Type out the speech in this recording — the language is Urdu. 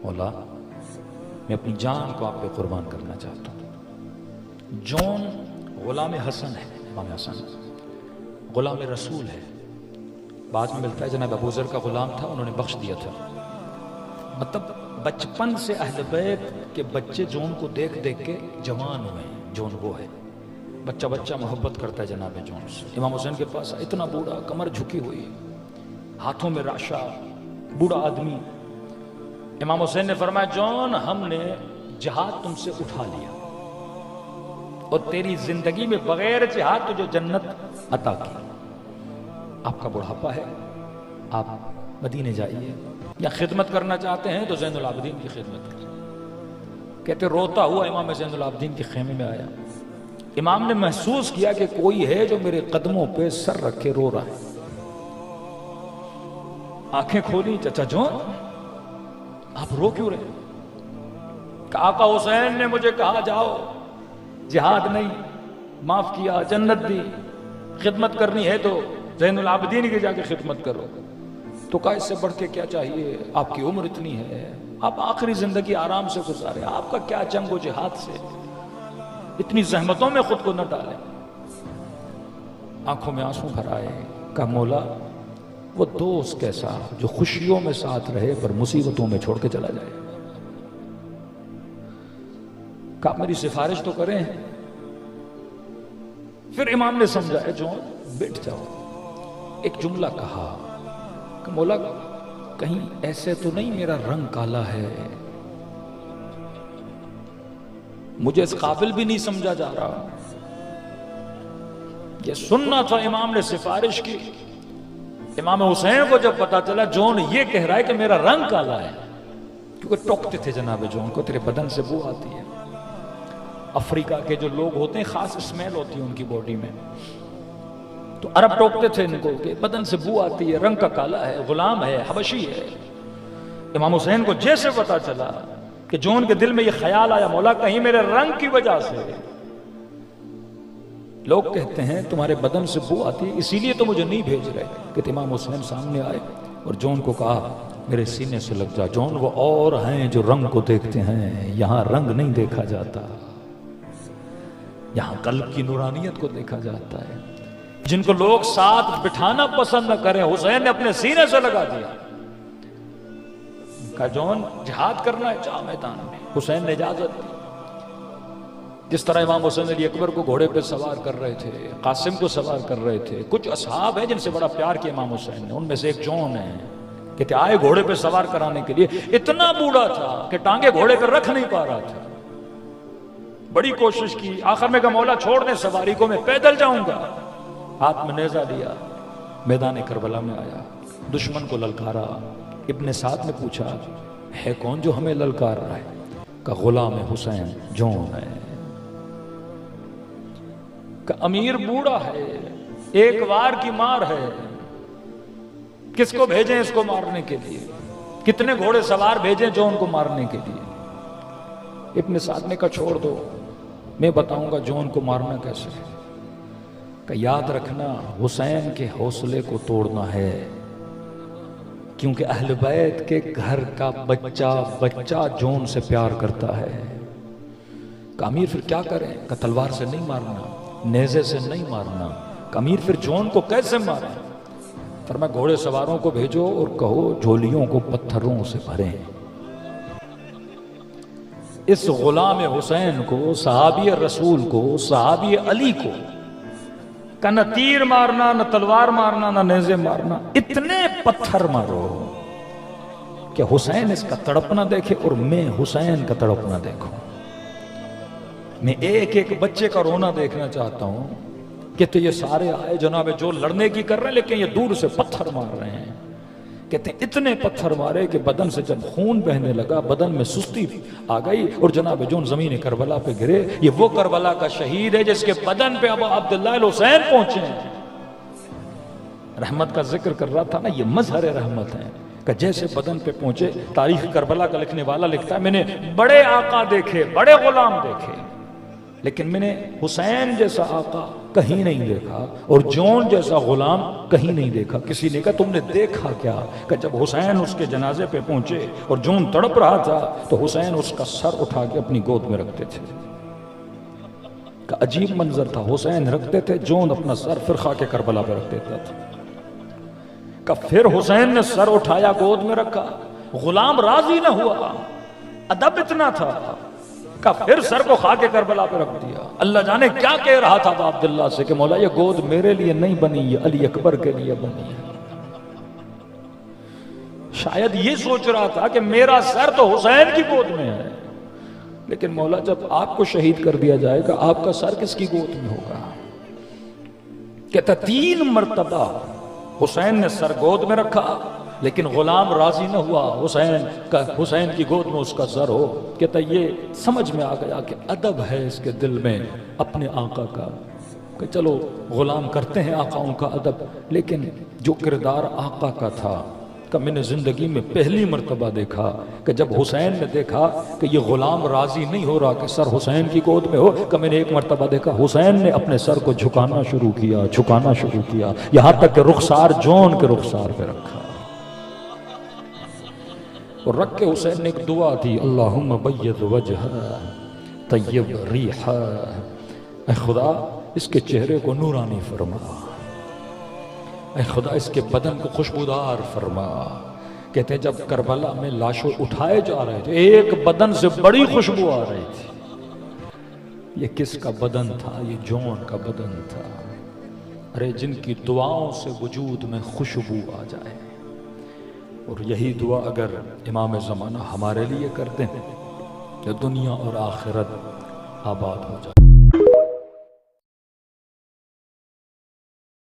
مولا میں اپنی جان کو آپ پہ قربان کرنا چاہتا ہوں۔ جون غلام حسن ہے، امام حسن غلام رسول ہے، بعد میں ملتا ہے جناب ابو ذر کا غلام تھا، انہوں نے بخش دیا تھا۔ مطلب بچپن سے اہل بیت کے بچے جون کو دیکھ دیکھ کے جوان ہوئے ہیں۔ جون وہ ہے، بچہ بچہ محبت کرتا ہے جناب جون سے۔ امام حسین کے پاس اتنا بوڑھا، کمر جھکی ہوئی، ہاتھوں میں راشا، بوڑھا آدمی۔ امام حسین نے فرمایا جون ہم نے جہاد تم سے اٹھا لیا اور تیری زندگی میں بغیر جہاد تجھے جنت عطا کی۔ آپ کا بڑھاپا ہے، آپ مدینے جائیے، یا خدمت کرنا چاہتے ہیں تو زین العابدین کی خدمت کریں۔ کہتے روتا ہوا امام زین العابدین کے خیمے میں آیا۔ امام نے محسوس کیا کہ کوئی ہے جو میرے قدموں پہ سر رکھے رو رہا ہے۔ آنکھیں کھولی، چچا جون آپ رو کیوں رہے؟ کہ آقا حسین نے مجھے کہا جاؤ، جہاد نہیں، معاف کیا، جنت دی، خدمت کرنی ہے تو زین العابدین کی جا کے خدمت کرو۔ تو کہا اس سے بڑھ کے کیا چاہیے، آپ کی عمر اتنی ہے، آپ آخری زندگی آرام سے گزارے، آپ کا کیا جنگ و جہاد سے، اتنی زحمتوں میں خود کو نہ ڈالیں۔ آنکھوں میں آنسو بھر آئے، کہا مولا وہ دوست کیسا جو خوشیوں میں ساتھ رہے پر مصیبتوں میں چھوڑ کے چلا جائے۔ کہا میری سفارش تو کریں۔ پھر امام نے سمجھایا جون بیٹھ جاؤ۔ ایک جملہ کہا کہ مولا کہیں ایسے تو نہیں میرا رنگ کالا ہے، مجھے اس قابل بھی نہیں سمجھا جا رہا۔ یہ سننا تھا، امام نے سفارش کی۔ امام حسین کو جب پتا چلا جون یہ کہہ رہا ہے کہ میرا رنگ کالا ہے، کیونکہ ٹوکتے تھے جناب جون کو، تیرے بدن سے بو آتی ہے۔ افریقہ کے جو لوگ ہوتے ہیں خاص اسمیل ہوتی ہے ان کی باڈی میں، تو عرب ٹوکتے تھے ان کو کہ بدن سے بو آتی ہے، رنگ کا کالا ہے، غلام ہے، حبشی ہے۔ امام حسین کو جیسے پتا چلا کہ جون کے دل میں یہ خیال آیا مولا کہیں میرے رنگ کی وجہ سے، لوگ کہتے ہیں تمہارے بدن سے بو آتی ہے اسی لیے تو مجھے نہیں بھیج رہے، کہ امام حسین سامنے آئے اور جون کو کہا میرے سینے سے لگ جا۔ جون وہ اور ہیں جو رنگ کو دیکھتے ہیں، یہاں رنگ نہیں دیکھا جاتا، یہاں قلب کی نورانیت کو دیکھا جاتا ہے۔ جن کو لوگ ساتھ بٹھانا پسند نہ کریں، حسین نے اپنے سینے سے لگا دیا۔ کہا جون جہاد کرنا ہے جا میدان میں۔ حسین نے اجازت دی۔ جس طرح امام حسین علی اکبر کو گھوڑے پہ سوار کر رہے تھے، قاسم کو سوار کر رہے تھے، کچھ اصحاب ہیں جن سے بڑا پیار کیا امام حسین نے، ان میں سے ایک جون ہے، کہتے آئے گھوڑے پہ سوار کرانے کے لیے، اتنا بوڑھا تھا کہ ٹانگیں گھوڑے پہ رکھ نہیں پا رہا تھا، بڑی کوشش کی، آخر میں کہا مولا چھوڑ دیں سواری کو، میں پیدل جاؤں گا۔ ہاتھ میں نیزہ لیا، میدان کربلا میں آیا، دشمن کو للکارا۔ ابن سعد نے پوچھا ہے کون جو ہمیں للکار رہا ہے؟ کہ غلام حسین جون ہے۔ کہ امیر بوڑھا ہے، ایک وار کی مار ہے، کس کو بھیجیں اس کو مارنے کے لیے، کتنے گھوڑے سوار بھیجیں جون کو مارنے کے لیے؟ ابن سعد نے کہا چھوڑ دو، میں بتاؤں گا جون کو مارنا کیسے ہے۔ کہ یاد رکھنا حسین کے حوصلے کو توڑنا ہے، کیونکہ اہل بیت کے گھر کا بچہ جون سے پیار کرتا ہے۔ کہ امیر پھر کیا کریں؟ کہ تلوار سے نہیں مارنا، نیزے سے نہیں مارنا۔ کہ امیر پھر جون کو کیسے ماریں؟ فرمایا گھوڑے سواروں کو بھیجو اور کہو جھولیوں کو پتھروں سے بھریں۔ اس غلام حسین کو، صحابی رسول کو، صحابی علی کو کہ نہ تیر مارنا، نہ تلوار مارنا، نہ نیزے مارنا، اتنے پتھر مارو کہ حسین اس کا تڑپنا دیکھے اور میں حسین کا تڑپنا دیکھوں۔ میں ایک ایک بچے کا رونا دیکھنا چاہتا ہوں کہ تو یہ سارے آئے جناب جو لڑنے کی کر رہے ہیں لیکن یہ دور سے پتھر مار رہے ہیں۔ کہتے ہیں اتنے پتھر مارے کہ بدن سے جب خون بہنے لگا، بدن میں سستی آ گئی اور جناب جون زمین کربلا پہ گرے۔ یہ وہ کربلا کا شہید ہے جس کے بدن پہ ابو عبداللہ الحسین پہنچے ہیں۔ رحمت کا ذکر کر رہا تھا نا، یہ مظہر رحمت ہے کہ جیسے بدن پہ پہنچے۔ تاریخ کربلا کا لکھنے والا لکھتا ہے میں نے بڑے آقا دیکھے، بڑے غلام دیکھے، لیکن میں نے حسین جیسا آقا کہیں نہیں دیکھا، اور جون جیسا غلام کہیں نہیں دیکھا۔ کسی نے کہا تم نے دیکھا کیا؟ کہ جب حسین اس کے جنازے پہ پہنچے اور جون تڑپ رہا تھا تو حسین اس کا سر اٹھا کے اپنی گود میں رکھتے تھے۔ کہ عجیب منظر تھا، حسین رکھتے تھے، جون اپنا سر پھر خاک کربلا پہ رکھ دیتا تھا۔ کہ پھر حسین نے سر اٹھایا، گود میں رکھا، غلام راضی نہ ہوا، ادب اتنا تھا کہ پھر سر کو خاک کربلا پہ رکھ دیا۔ اللہ جانے کیا کہہ رہا تھا عبداللہ سے کہ مولا یہ گود میرے لیے نہیں بنی، یہ علی اکبر کے لیے بنی ہے۔ شاید یہ سوچ رہا تھا کہ میرا سر تو حسین کی گود میں ہے، لیکن مولا جب آپ کو شہید کر دیا جائے گا آپ کا سر کس کی گود میں ہوگا؟ کہتا 3 مرتبہ حسین نے سر گود میں رکھا لیکن غلام راضی نہ ہوا حسین کی گود میں اس کا سر ہو۔ کہتا یہ سمجھ میں آ گیا کہ ادب ہے اس کے دل میں اپنے آقا کا، کہ چلو غلام کرتے ہیں آقاؤں کا ادب، لیکن جو کردار آقا کا تھا کہ میں نے زندگی میں پہلی مرتبہ دیکھا کہ جب حسین نے دیکھا کہ یہ غلام راضی نہیں ہو رہا کہ سر حسین کی گود میں ہو، کہ میں نے ایک مرتبہ دیکھا حسین نے اپنے سر کو جھکانا شروع کیا، یہاں تک کہ رخسار جون کے رخسار پہ رکھا، اور رکھ کے حسین نے ایک دعا دی، اللہم بید وجہ طیب ریحہ، اے خدا اس کے چہرے کو نورانی فرما، اے خدا اس کے بدن کو خوشبودار فرما۔ کہتے ہیں جب کربلا میں لاشوں اٹھائے جا رہے تھے ایک بدن سے بڑی خوشبو آ رہی تھی۔ یہ کس کا بدن تھا؟ یہ جون کا بدن تھا۔ ارے جن کی دعاؤں سے وجود میں خوشبو آ جائے، اور یہی دعا اگر امام زمانہ ہمارے لیے کرتے ہیں تو دنیا اور آخرت آباد ہو جائے۔